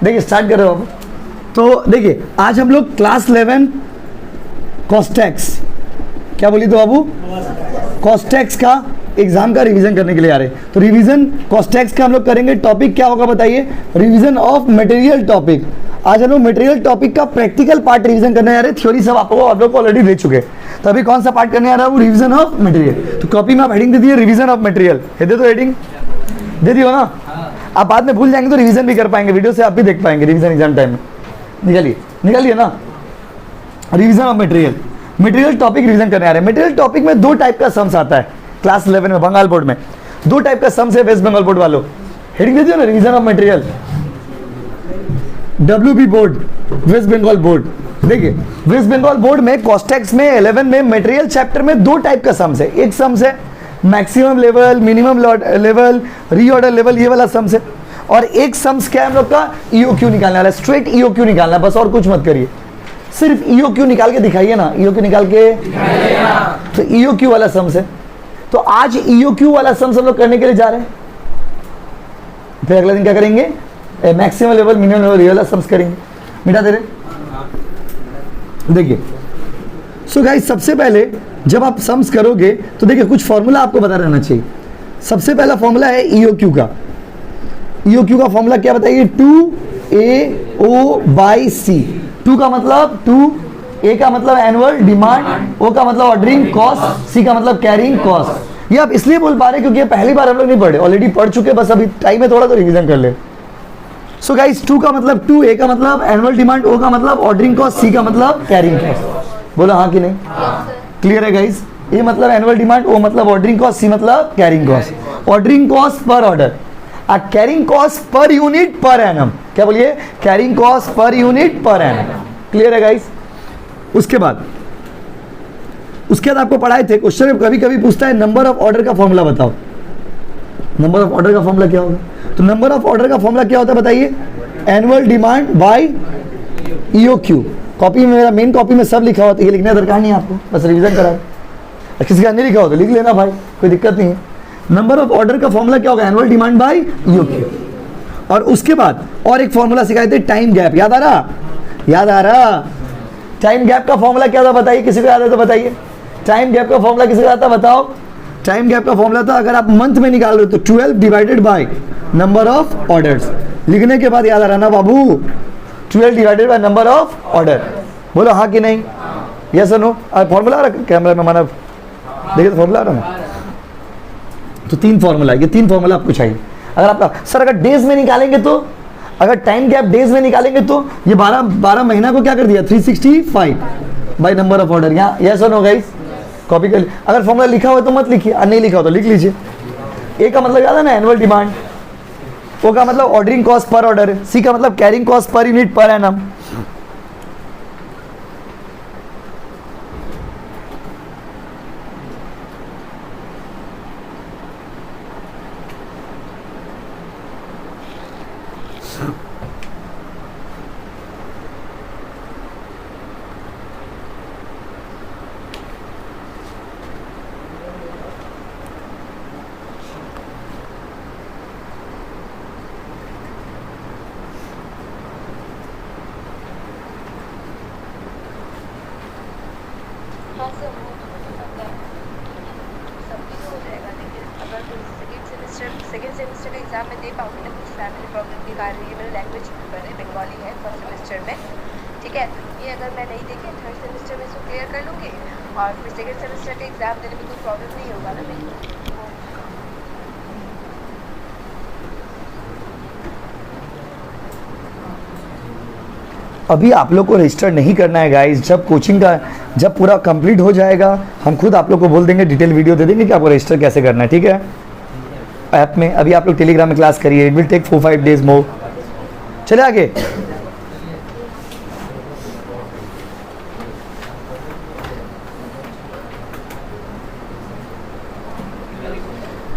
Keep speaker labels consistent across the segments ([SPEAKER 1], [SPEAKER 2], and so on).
[SPEAKER 1] देखिए स्टार्ट कर रहे हो आप। तो देखिए आज हम लोग क्लास 11 कॉस्टेक्स, क्या बोली तो बाबू, कॉस्टेक्स का एग्जाम का रिवीजन करने के लिए आ रहे हैं। तो रिवीजन कॉस्टेक्स का हम लोग करेंगे। टॉपिक क्या होगा बताइए, रिवीजन ऑफ मटेरियल टॉपिक। आज हम लोग मटेरियल टॉपिक का प्रैक्टिकल पार्ट रिवीजन करने आ रहे हैं। थ्योरी सब आप लोग ऑलरेडी दे चुके हैं। तो अभी कौन सा पार्ट करने आ रहा है, वो रिवीजन ऑफ मटेरियल। तो कॉपी में आप हेडिंग दे दिए रिवीजन ऑफ मटेरियल, दे दो हेडिंग, दे दियो ना। आप बाद में भूल जाएंगे तो रिवीजन भी कर पाएंगे, वीडियो से आप भी देख पाएंगे रिवीजन एग्जाम टाइम में। निकालिए ना revision of material. Material topic revision करने आ रहे हैं। मटेरियल टॉपिक में दो टाइप का सम्स आता है क्लास 11 में, बंगाल बोर्ड में दो टाइप का सम्स है। वेस्ट बंगाल बोर्ड वालों हेडिंग दे दियो ना, revision of material. WB board, West Bengal board. देखिए वेस्ट बंगाल बोर्ड में कॉस्टेक्स में 11 में मटेरियल चैप्टर में दो टाइप का सम्स है। एक सम्स है maximum level, minimum level, reorder level, ये वाला सम्स है। और एक सम्स क्या है हम लोग का, EOQ निकालने वाला है। स्ट्रेट EOQ निकालना है बस, और कुछ मत करिए, सिर्फ EOQ निकाल के दिखाइए ना, EOQ निकाल के। तो EOQ वाला सम्स है। तो आज EOQ वाला सम्स हम लोग करने के लिए जा रहे हैं। फिर अगला दिन क्या करेंगे, मैक्सिमम लेवल, मिनिमम लेवल, ये वाला सम्स करेंगे। मिटा दे रहे। देखिए सो गाइस, सबसे पहले जब आप सम्स करोगे तो देखिए कुछ फॉर्मूला आपको बता रहना चाहिए। सबसे पहला फॉर्मूला है EOQ का। EOQ का फॉर्मूला क्या बताइए, 2AO/C। 2 का मतलब 2, A का मतलब एनुअल डिमांड, O का मतलब ऑर्डरिंग कॉस्ट, C का मतलब कैरिंग कॉस्ट। ये आप इसलिए बोल पा रहे क्योंकि ये पहली बार हम लोग नहीं पढ़े, ऑलरेडी पढ़ चुके, बस अभी टाइम है थोड़ा तो रिवीजन कर ले। सो गाइस 2 का मतलब 2, A का मतलब एनुअल डिमांड, O का मतलब ऑर्डरिंग कॉस्ट, C का मतलब कैरिंग कॉस्ट। बोलो हाँ कि नहीं, क्लियर है गाइस। A मतलब एनुअल डिमांड, O मतलब ऑर्डरिंग कॉस्ट, C मतलब carrying cost. Ordering cost per order, carrying cost per unit per annum. क्या बोलिए, carrying cost per unit per annum. Clear है गाइस। उसके बाद आपको पढ़ाए थे क्वेश्चन में कभी कभी पूछता है नंबर ऑफ ऑर्डर का फॉर्मूला बताओ। नंबर ऑफ ऑर्डर का फॉर्मूला क्या होगा, तो नंबर ऑफ ऑर्डर का फॉर्मूला क्या होता है बताइए, annual demand by EOQ। Copy में, मेरा मेन कॉपी में सब लिखा होता है, ये लिखने दरकार नहीं है आपको, बस रिवीजन करा। किसी का नहीं लिखा हो तो लिख लेना भाई, कोई दिक्कत नहीं है। नंबर ऑफ ऑर्डर का फॉर्मूला क्या होगा, एनुअल डिमांड बाय EOQ। और उसके बाद और एक फॉर्मूला सिखाए थे, टाइम गैप। याद आ रहा, टाइम गैप का फॉर्मूला क्या था बताइए, किसी को याद है तो बताइए। टाइम गैप का फॉर्मूला किसी को आता बताओ। टाइम गैप का फॉर्मूला था, अगर आप मंथ में निकाल रहे हो तो 12 divided by number of orders. लिखने के बाद याद आ रहा ना बाबू, 12 divided by number of order. बोलो हाँ कि नहीं, यस और नो। फॉर्मूला आ रहा कैमरा में, मानव देखिए तो फॉर्मूला आ रहा है। तो 3 फॉर्मूला, ये 3 फॉर्मूला आपको चाहिए। अगर आपका सर अगर डेज में निकालेंगे तो, अगर टाइम गैप डेज में निकालेंगे तो ये 12 महीना को क्या कर दिया, 365 बाय नंबर ऑफ ऑर्डर। यहाँ यस और नो गाइस, कॉपी कर। अगर फॉर्मूला लिखा हो तो मत लिखिए, और नहीं लिखा हो तो लिख लीजिए। ए का मतलब याद है ना, एनुअल डिमांड। O का मतलब ordering cost per order, C का मतलब carrying cost per unit per annum.
[SPEAKER 2] Second semester का एग्जाम में दे पाऊँगी ना, कुछ फैमिली प्रॉब्लम के कारण। ये मेरा लैंग्वेज पेपर है, बंगाली है, फर्स्ट सेमेस्टर में, ठीक है। ये अगर मैं नहीं देखी थर्ड सेमेस्टर में इसको क्लियर कर लूँगी, और फिर सेकेंड सेमेस्टर का एग्जाम देने में कोई प्रॉब्लम नहीं होगा ना मेरी।
[SPEAKER 1] अभी आप लोग को रजिस्टर नहीं करना है गाइस। जब कोचिंग का जब पूरा कंप्लीट हो जाएगा, हम खुद आप लोग को बोल देंगे, डिटेल वीडियो दे देंगे कि आपको रजिस्टर कैसे करना है, ठीक है। ऐप में अभी आप लोग टेलीग्राम में क्लास करिए, it will take 4-5 days more. चले आगे।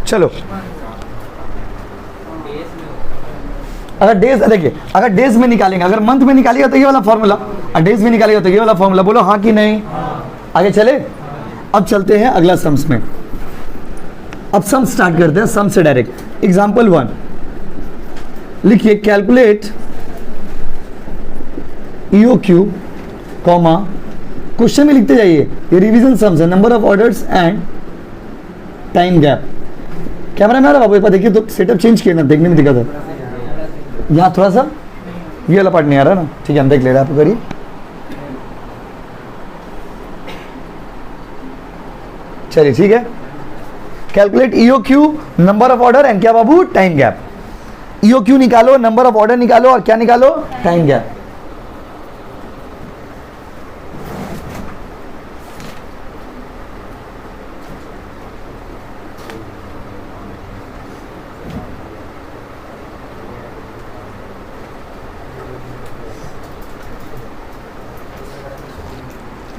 [SPEAKER 1] चलो अगर डेज, देखिए अगर डेज में निकालेंगे, अगर मंथ में निकालिएगा तो ये वाला फॉर्मूला, और डेज में निकालिएगा तो ये वाला फॉर्मूला। बोलो हाँ कि नहीं, आगे चले। अब चलते हैं अगला सम्स में। अब सम स्टार्ट करते हैं, सम से डायरेक्ट। एग्जाम्पल 1 लिखिए, कैलकुलेट EOQ कॉमा क्वेश्चन में लिखते जाइए, ये रिवीजन सम्स है, number of orders and time gap. Camera में आ रहा बाबू, एक बार देखिए तो, सेटअप चेंज किया ना, देखने में दिक्कत है यहाँ थोड़ा सा, ये वाला पार्ट नहीं आ रहा ना, ठीक है हम देख ले रहे हैं, आप करिए। चलिए ठीक है, calculate EOQ number of order and क्या बाबू, टाइम गैप। EOQ निकालो, नंबर ऑफ ऑर्डर निकालो और क्या निकालो, टाइम गैप।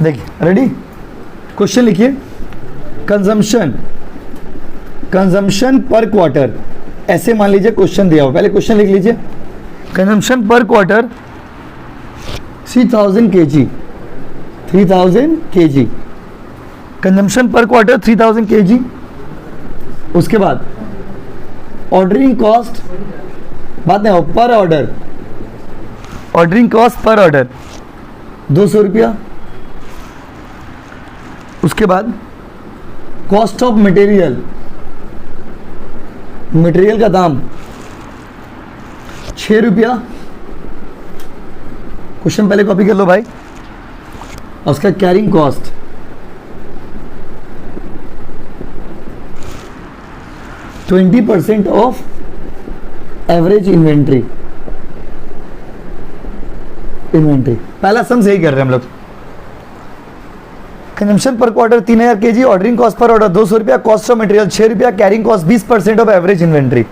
[SPEAKER 1] देखिए रेडी, क्वेश्चन लिखिए, कंजम्पशन पर क्वार्टर, ऐसे मान लीजिए क्वेश्चन दिया हो, पहले क्वेश्चन लिख लीजिए, कंजम्पशन पर क्वार्टर 3000 kg, 3000 kg, कंजम्पशन पर क्वार्टर 3000 kg। उसके बाद ऑर्डरिंग कॉस्ट, बात नहीं हो, पर order, ordering cost per order 200 रुपया। उसके बाद कॉस्ट ऑफ मटेरियल, मटेरियल का दाम 6 रुपया। क्वेश्चन पहले कॉपी कर लो भाई। और उसका carrying cost 20% of average inventory, पहला सम सही कर रहे हैं हम लोग। कंजम्पशन पर quarter 3000 kg, ordering cost per order 200 रुपया, कॉस्ट ऑफ मटेरियल 6 रुपया, carrying cost 20% of average inventory.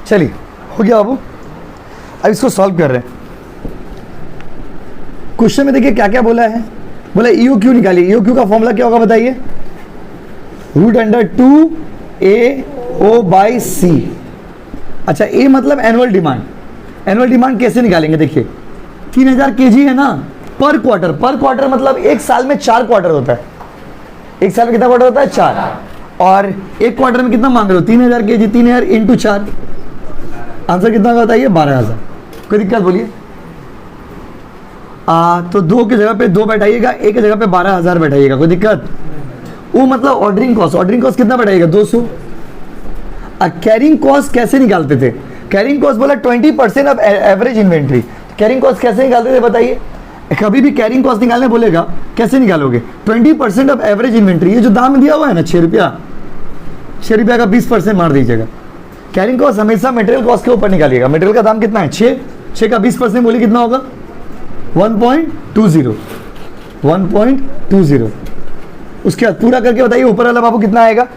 [SPEAKER 1] चलिए हो गया बाबू, अब इसको सॉल्व कर रहे हैं। क्वेश्चन में देखिए क्या क्या बोला है, बोला EOQ निकालिए। EOQ का फॉर्मूला क्या होगा बताइए, √2AO/C। अच्छा A मतलब एनुअल डिमांड, एनुअल डिमांड कैसे निकालेंगे, देखिए 3000 kg है ना, पर क्वार्टर, पर क्वार्टर मतलब एक साल में 4 क्वार्टर होता है, एक साल में कितना क्वार्टर होता है, 4, और एक क्वार्टर में कितना मांग रहे हो, 3000 kg, 3000 इंटू 4, आंसर कितना होगा बताइए, 12000। कोई दिक्कत बोलिए, तो 2 की जगह पे 2 बैठाइएगा, एक की जगह पे 12000 बैठाइएगा, कोई दिक्कत। वो मतलब ऑर्डरिंग कॉस्ट कितना बैठाइएगा, 200। कैरिंग कॉस्ट कैसे निकालते थे, कैरिंग कॉस्ट बोला 20% of average inventory. Carrying cost कैसे निकालते थे बताइए, कभी भी कैरिंग कॉस्ट निकालने बोलेगा कैसे निकालोगे, 20% ऑफ एवरेज इन्वेंट्री। ये जो दाम दिया हुआ है ना 6 रुपया, 6 रुपया का 20% मार दीजिएगा। कैरिंग कॉस्ट हमेशा मटेरियल कॉस्ट के ऊपर निकालिएगा। मटेरियल का दाम कितना है, 6 का 20% बोलिए कितना होगा, 1.20। उसके बाद पूरा करके बताइए ऊपर वाला बाबू कितना आएगा,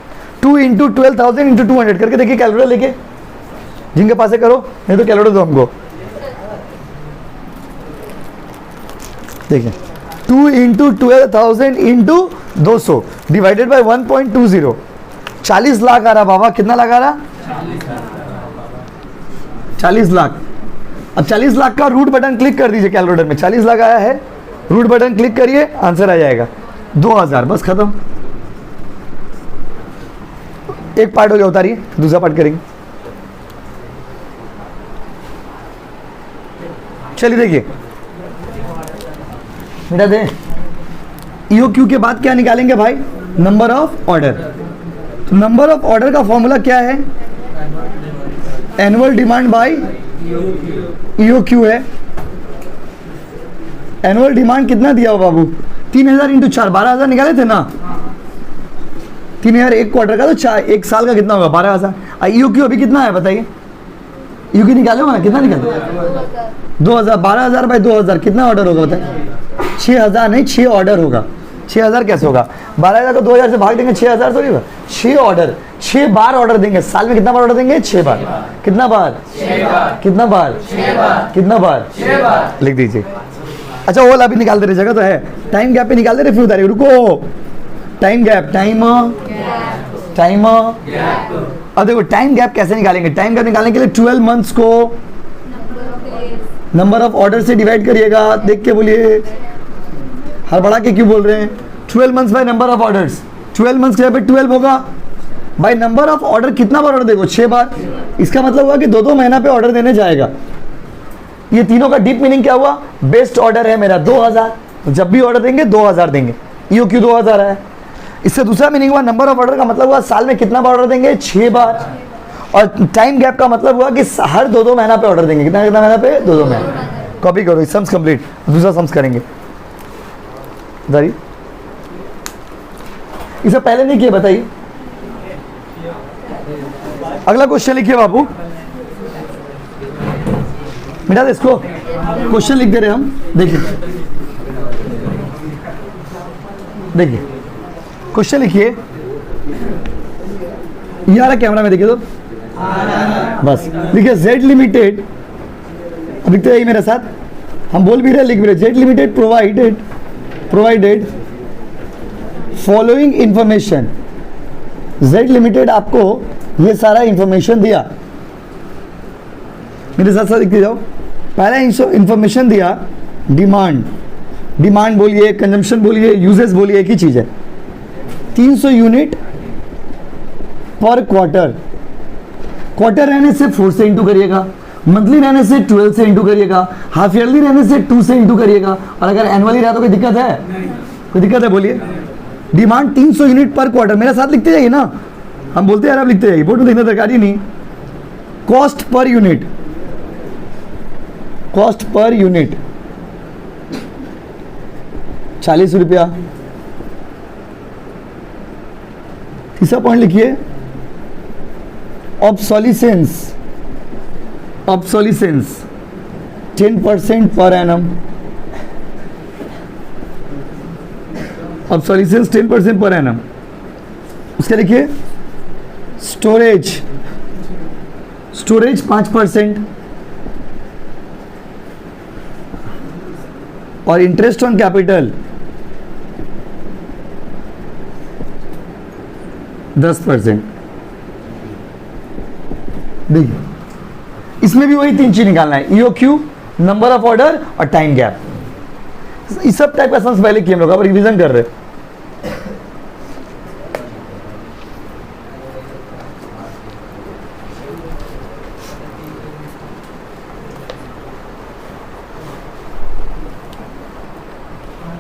[SPEAKER 1] 2 × 12,000 × 200 करके देखिए, कैलकुलेटर लेके, जिनके पास है करो, नहीं तो कैलकुलेटर दो हमको। देखिए 2 × 12,000 × 200 डिवाइडेड बाय 1.20, 40 लाख आ रहा बाबा, कितना लाख आ रहा, 40 लाख। अब 40 लाख का रूट बटन क्लिक कर दीजिए कैलकुलेटर में, 40 लाख आया है, रूट बटन क्लिक करिए, आंसर आ जाएगा 2000, बस खत्म। एक पार्ट हो गया, उतारिए, दूसरा पार्ट करेंगे। चलिए देखिए बेटा दे, EOQ के बाद क्या निकालेंगे भाई, नंबर ऑफ ऑर्डर। तो नंबर ऑफ ऑर्डर का फॉर्मूला क्या है, एनुअल डिमांड बाय EOQ है। एनुअल डिमांड कितना दिया हो बाबू, 3000 × 4, 12000 निकाले थे ना, 3000 एक क्वार्टर का, तो 4 एक साल का कितना होगा, 12000। EOQ अभी कितना है बताइए, EOQ निकाले होगा ना, कितना निकाले, 2000, 12000 बाय 2000 कितना ऑर्डर होगा बताइए, 6000 नहीं, 6 ऑर्डर होगा। 6,000 कैसे होगा? 12,000 को 2,000 से भाग देंगे, 6,000 थोड़ी होगा। 6 ऑर्डर, 6 बार ऑर्डर देंगे। साल में कितना बार ऑर्डर देंगे? 6 बार। कितना बार? 6 बार। कितना बार? 6 बार। कितना बार? 6 बार। लिख दीजिए। अच्छा वो अभी निकाल दे रहे, जगह तो है, टाइम गैप पे निकाल दे रहे, फिर उतारिए, रुको। टाइम गैप, टाइम अब देखो टाइम गैप कैसे निकालेंगे? टाइम गैप निकालने के लिए 12 मंथ्स को नंबर ऑफ ऑर्डर से डिवाइड करिएगा। देख के बोलिए, हड़बड़ा के क्यों बोल रहे हैं? 12 months by number of orders. 12 months के यहाँ पे 12 होगा बाय नंबर ऑफ ऑर्डर। कितना बार ऑर्डर देखो? 6 बार। इसका मतलब हुआ कि 2-2 महीना पे ऑर्डर देने जाएगा। ये तीनों का डीप मीनिंग क्या हुआ? बेस्ट ऑर्डर है मेरा 2,000, तो जब भी ऑर्डर देंगे 2,000 देंगे। EOQ 2,000 है। इससे दूसरा मीनिंग हुआ नंबर ऑफ ऑर्डर का मतलब हुआ साल में कितना बार ऑर्डर देंगे? 6 बार। और टाइम गैप का मतलब हुआ कि हर 2-2 महीना पे ऑर्डर देंगे। कितना कितना महीना पे? 2-2 महीना। कॉपी करो, सम्स कंप्लीट। दूसरा सम्स करेंगे। इसे पहले नहीं किए, बताइए। अगला क्वेश्चन लिखिए बाबू, मिटा दे इसको। क्वेश्चन लिख दे रहे हम। देखिए देखिए क्वेश्चन लिखिए। ये आ रहा कैमरा में, देखिए तो बस लिखिए। Z लिमिटेड, अब लिखते जाइए मेरे साथ, हम बोल भी रहे लिख भी रहे। Z limited provided following information. Z limited आपको ये सारा इंफॉर्मेशन दिया। मेरे साथ साथ लिखते जाओ। पहला इंफॉर्मेशन दिया डिमांड, डिमांड बोलिए, कंजम्पशन बोलिए, यूजेस बोलिए, एक ही चीज है। 300 यूनिट पर क्वार्टर। क्वार्टर रहने से 4 से इंटू करिएगा, मंथली रहने से 12 से इंटू करिएगा, हाफ ईयरली रहने से 2 से इंटू करिएगा, और अगर एनुअली रहा तो कोई दिक्कत है? कोई दिक्कत है? बोलिए। डिमांड 300 यूनिट पर क्वार्टर। मेरे साथ लिखते जाइए ना, हम बोलते हैं यार, आप लिखते जाइए, बोर्ड में देखना दरकार ही नहीं। Cost per unit, cost per unit 40 रुपया। तीसरा पॉइंट लिखिए obsolescence, obsolescence 10% per annum. Obsolescence 10% per annum. उसके लिखिए स्टोरेज, स्टोरेज 5%, और इंटरेस्ट ऑन कैपिटल 10%। देखिए इसमें भी वही 3 चीज निकालना है, EOQ, नंबर ऑफ ऑर्डर और टाइम गैप। इस सब टाइप का सम्स पहले किए हम लोग, अब रिवीजन कर रहे।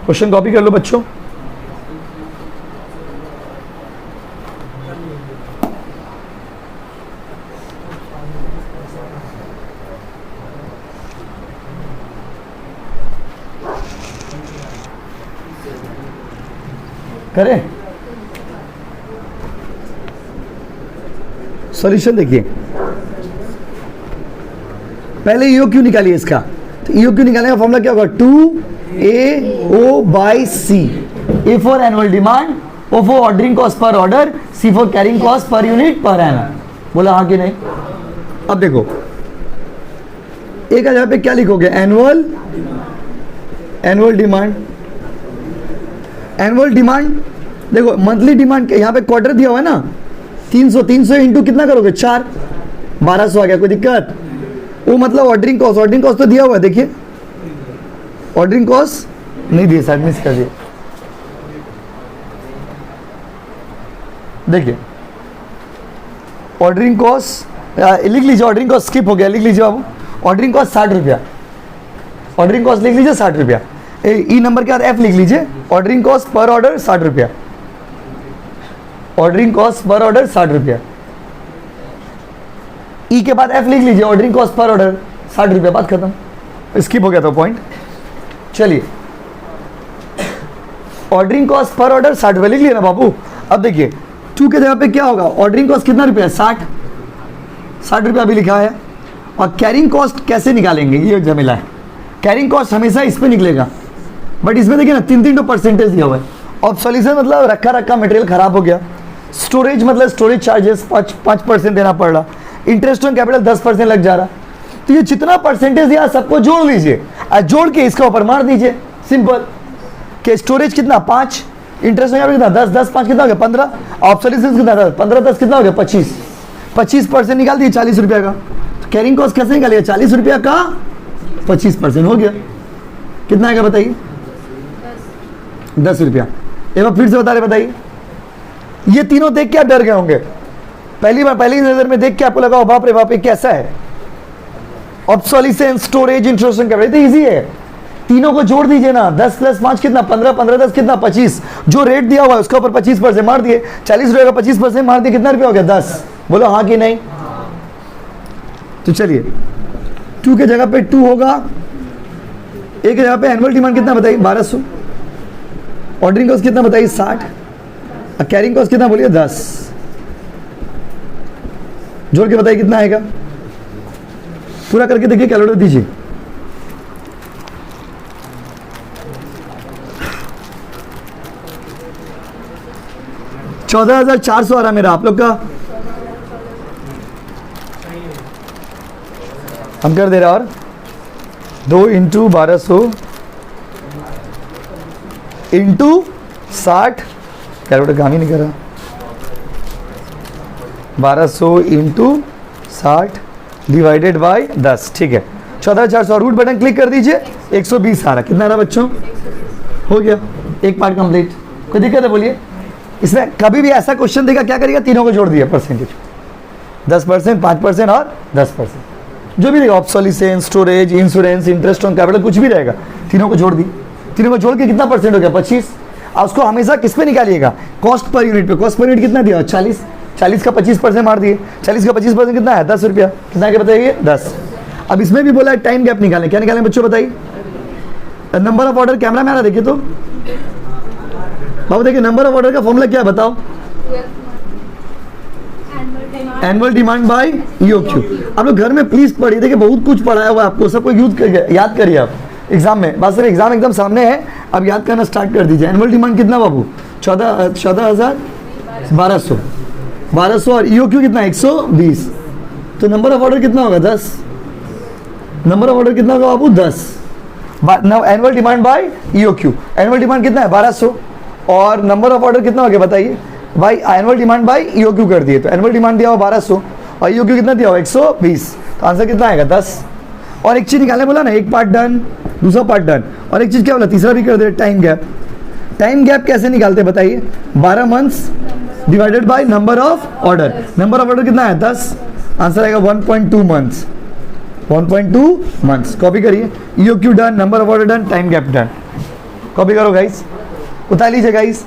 [SPEAKER 1] क्वेश्चन कॉपी कर लो बच्चों। करें सॉल्यूशन। देखिए पहले EOQ निकालिए इसका। तो EOQ निकालने का फॉर्मूला क्या होगा? 2AO/C। A for annual demand, O for ordering cost per order, C for carrying cost per unit per annum. बोला हाँ कि नहीं? अब देखो एक जगह पे क्या लिखोगे? Annual, annual demand, annual demand. देखो मंथली डिमांड यहाँ पे क्वार्टर दिया हुआ है ना, 300, 300 इंटू कितना करोगे? 4, 1200 आ गया। कोई दिक्कत? वो मतलब ऑर्डरिंग कॉस्ट, ऑर्डरिंग कॉस्ट तो दिया हुआ है। देखिए ऑर्डरिंग कॉस्ट नहीं दिए, शायद मिस कर दिए। देखिए ऑर्डरिंग कॉस्ट लिख लीजिए, ऑर्डरिंग कॉस्ट स्किप हो गया, लिख लीजिए बाबू। ऑर्डरिंग कॉस्ट 60 रुपया, ऑर्डरिंग कॉस्ट लिख लीजिए 60 रुपया। ई नंबर के बाद F लिख लीजिए, ऑर्डरिंग कॉस्ट पर ऑर्डर 60 रुपया, ऑर्डरिंग कॉस्ट पर ऑर्डर 60 रुपया। ई के बाद F लिख लीजिए, ऑर्डरिंग कॉस्ट पर ऑर्डर 60 रुपया। बात खत्म, स्किप हो गया था पॉइंट। चलिए ऑर्डरिंग कॉस्ट पर ऑर्डर 60 रुपया लिख लिया ना बाबू। अब देखिए 2 के जगह पे क्या होगा? ऑर्डरिंग कॉस्ट कितना रुपया? 60 रुपया भी लिखा है। और कैरिंग कॉस्ट कैसे निकालेंगे? ये झमेला है। कैरिंग कॉस्ट हमेशा इस पे निकलेगा, बट इसमें देखिए ना 3-3 परसेंटेज दिया हुआ है। ऑब्सोल्यूशन मतलब रखा रखा मटेरियल खराब हो गया। स्टोरेज मतलब स्टोरेज चार्जेस 5% देना पड़ रहा। इंटरेस्ट ऑन कैपिटल 10% लग जा रहा। तो ये जितना परसेंटेज दिया सबको जोड़ लीजिए और जोड़ के इसका ऊपर मार दीजिए, सिंपल। कि स्टोरेज कितना 5, इंटरेस्ट ऑन कितना 10, 10 5 कितना हो गया 15, ऑब्सोल्यूशन कितना 10, 15 10 कितना हो गया 25, 25% निकाल दिए 40 रुपये का। तो कैरिंग कॉस्ट कैसे निकालिएगा, 40 रुपये का 25% हो गया, कितना आएगा बताइए 10 रुपया। एक बार फिर से बता रहे, बताइए। ये तीनों देख के आप डर गए होंगे, पहली बार पहली नजर में देख के आपको लगा बाप रे बाप ये कैसा है। ऑब्सोल्यूशन, स्टोरेज, इंटरेस्ट ऑन कैपिटल, तो इजी है। तीनों को जोड़ दीजिए ना, 10 + 5 कितना 15, 15 10 कितना 25, जो रेट दिया हुआ है उसके ऊपर 25% मार दिए, 40 रुपये का 25% मार दिए, कितना रुपया हो गया 10। बोलो हाँ कि नहीं। तो चलिए 2 के जगह पे 2 होगा, एक जगह पे एनुअल डिमांड कितना बताइए 1200, ऑर्डरिंग कॉस्ट कितना बताइए 60, और कैरिंग कॉस्ट कितना बोलिए 10, जोड़ के बताइए कितना आएगा। पूरा करके देखिए, कैलकुलेटर दीजिए। $14,400 आ रहा मेरा, आप लोग का हम कर दे रहे। और 2 × 1200 × 60, कैलकुलेटर काम ही नहीं कर रहा, 1200 × 60 डिवाइडेड बाय 10, ठीक है 14,400। रूट बटन क्लिक कर दीजिए, 120 आ रहा। कितना आ रहा बच्चों, हो गया एक पार्ट कंप्लीट। कोई दिक्कत है बोलिए। इसमें कभी भी ऐसा क्वेश्चन देगा क्या करिएगा, तीनों को जोड़ दिया परसेंटेज, 10%, 5% और 10%, जो भी रहेगा, obsolescence, storage, insurance, interest on capital, कुछ भी रहेगा, तीनों को जोड़ दी। तीनों को जोड़ के कितना परसेंट हो गया 25। और उसको हमेशा किस पे निकालिएगा, कॉस्ट पर यूनिट पे। कॉस्ट पर यूनिट कितना दिया 40, 40 का 25% मार दिए, 40 का 25% कितना है 10 रुपया, कितना क्या बताइए 10। अब इसमें भी बोला है टाइम गैप निकालें, क्या निकालें बच्चों बताइए। नंबर ऑफ ऑर्डर, कैमरा में आ रहा देखिए तो बाबू, देखिए नंबर ऑफ ऑर्डर का फॉर्मूला क्या है बताओ, एनुअल डिमांड बाय EOQ। आप लोग घर में प्लीज पढ़िए, देखिए बहुत कुछ पढ़ाया हुआ है आपको, सबको याद करिए आप एग्जाम में। बस सिर्फ एग्जाम एकदम सामने है, अब याद करना स्टार्ट कर दीजिए। एनुअल डिमांड कितना बाबू 14,1200, 1200 और EOQ कितना 120, तो नंबर ऑफ ऑर्डर कितना होगा 10। नंबर ऑफ ऑर्डर कितना होगा बाबू 10। Annual demand by EOQ, annual demand कितना है 1200 और नंबर ऑफ ऑर्डर कितना हो गया बताइए भाई, एनुअल डिमांड बाय EOQ कर दिए। तो एनुअल डिमांड दिया हुआ 1200 और EOQ कितना दिया हुआ 120, तो आंसर कितना आएगा 10। और एक चीज निकालने बोला ना, एक पार्ट डन, दूसरा पार्ट डन, और एक चीज क्या बोला तीसरा भी कर दे, टाइम गैप। टाइम गैप कैसे निकालते बताइए, 12 months divided by number of order. Number of order कितना है 10, आंसर आएगा 1.2 मंथ्स, 1.2 मंथ्स। कॉपी करिए, EOQ done, number of order done, time gap done. Copy करो गाइस, उतार लीजिए गाइस।